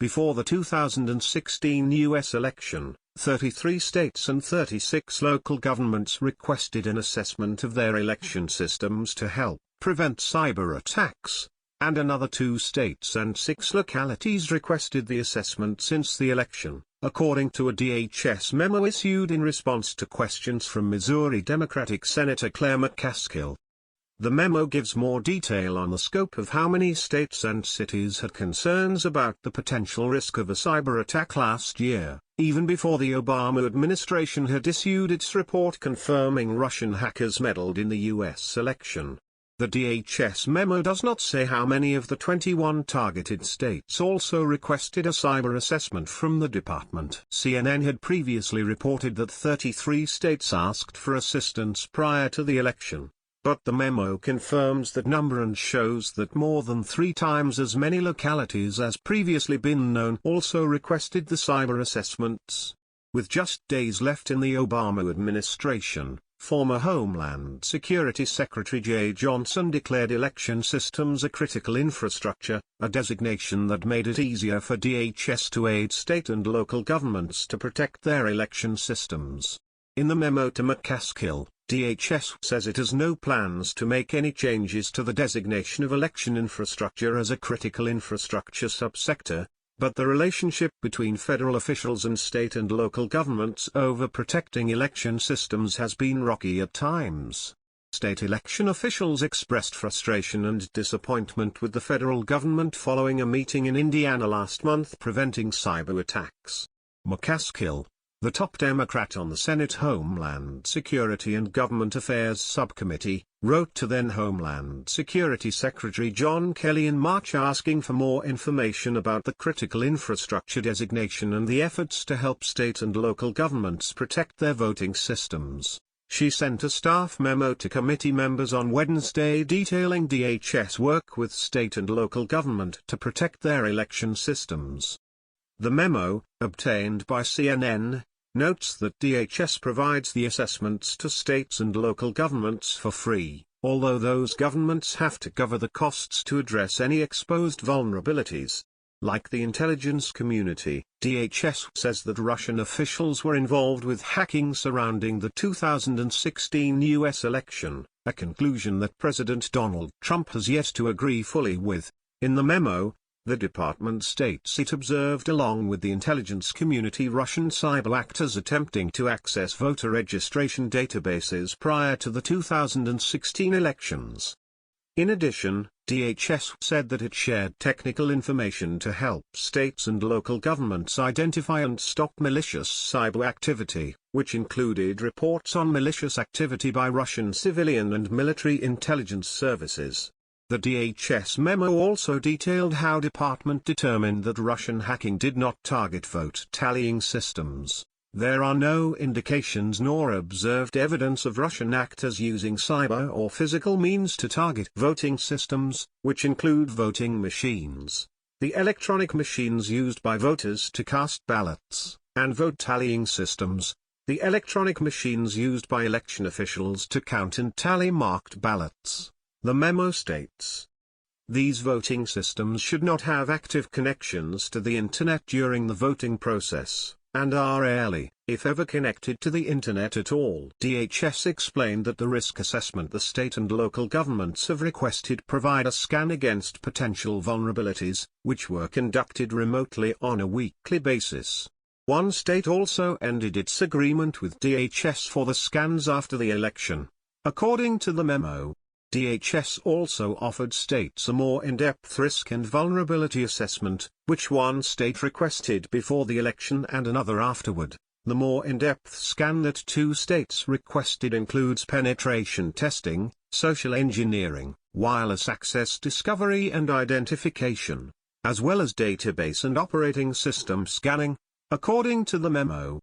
Before the 2016 U.S. election, 33 states and 36 local governments requested an assessment of their election systems to help prevent cyber attacks, and another 2 states and 6 localities requested the assessment since the election, according to a DHS memo issued in response to questions from Missouri Democratic Senator Claire McCaskill. The memo gives more detail on the scope of how many states and cities had concerns about the potential risk of a cyber attack last year, even before the Obama administration had issued its report confirming Russian hackers meddled in the U.S. election. The DHS memo does not say how many of the 21 targeted states also requested a cyber assessment from the department. CNN had previously reported that 33 states asked for assistance prior to the election. But the memo confirms that number and shows that more than 3 times as many localities as previously been known also requested the cyber assessments. With just days left in the Obama administration, former Homeland Security Secretary Jay Johnson declared election systems a critical infrastructure, a designation that made it easier for DHS to aid state and local governments to protect their election systems. In the memo to McCaskill, DHS says it has no plans to make any changes to the designation of election infrastructure as a critical infrastructure subsector, but the relationship between federal officials and state and local governments over protecting election systems has been rocky at times. State election officials expressed frustration and disappointment with the federal government following a meeting in Indiana last month preventing cyber attacks. McCaskill, the top Democrat on the Senate Homeland Security and Government Affairs Subcommittee, wrote to then Homeland Security Secretary John Kelly in March asking for more information about the critical infrastructure designation and the efforts to help state and local governments protect their voting systems. She sent a staff memo to committee members on Wednesday detailing DHS work with state and local government to protect their election systems. The memo, obtained by CNN, notes that DHS provides the assessments to states and local governments for free, although those governments have to cover the costs to address any exposed vulnerabilities. Like the intelligence community, DHS says that Russian officials were involved with hacking surrounding the 2016 U.S. election, a conclusion that President Donald Trump has yet to agree fully with. In the memo, the department states it observed along with the intelligence community Russian cyber actors attempting to access voter registration databases prior to the 2016 elections. In addition, DHS said that it shared technical information to help states and local governments identify and stop malicious cyber activity, which included reports on malicious activity by Russian civilian and military intelligence services. The DHS memo also detailed how department determined that Russian hacking did not target vote tallying systems. There are no indications nor observed evidence of Russian actors using cyber or physical means to target voting systems, which include voting machines, the electronic machines used by voters to cast ballots, and vote tallying systems, the electronic machines used by election officials to count and tally marked ballots. The memo states, these voting systems should not have active connections to the Internet during the voting process, and are rarely, if ever, connected to the Internet at all. DHS explained that the risk assessment the state and local governments have requested provide a scan against potential vulnerabilities, which were conducted remotely on a weekly basis. One state also ended its agreement with DHS for the scans after the election. According to the memo, DHS also offered states a more in-depth risk and vulnerability assessment, which one state requested before the election and another afterward. The more in-depth scan that 2 states requested includes penetration testing, social engineering, wireless access discovery and identification, as well as database and operating system scanning. According to the memo,